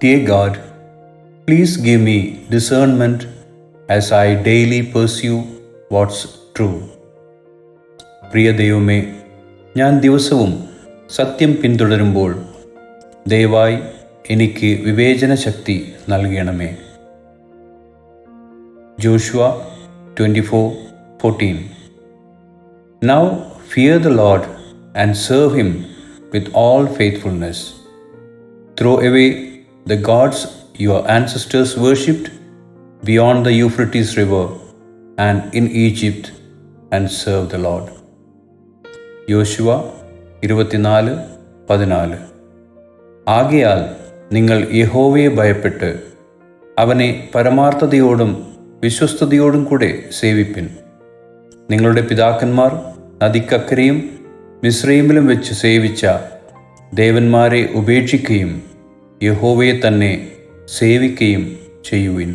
Dear God, please give me discernment as I daily pursue what's true. പ്രിയ ദൈവമേ, ഞാൻ ദിവസവും സത്യം പിന്തുടരുമ്പോൾ ദയവായി എനിക്ക് വിവേചന ശക്തി നൽകണമേ. Joshua 24:14. Now fear the Lord and serve Him with all faithfulness. Throw away the gods your ancestors worshipped beyond the Euphrates River and in Egypt and serve the Lord. യോശുവ 24:14. ആകയാൽ നിങ്ങൾ യഹോവയെ ഭയപ്പെട്ട് അവനെ പരമാർത്ഥതയോടും വിശ്വസ്തയോടും കൂടെ സേവിപ്പിൻ. നിങ്ങളുടെ പിതാക്കന്മാർ നദിക്കക്കരെയും മിസ്രയീമിലും വെച്ച് സേവിച്ച ദേവന്മാരെ ഉപേക്ഷിക്കുകയും യഹോവയെ തന്നെ സേവിക്കുകയും ചെയ്യുവിൻ.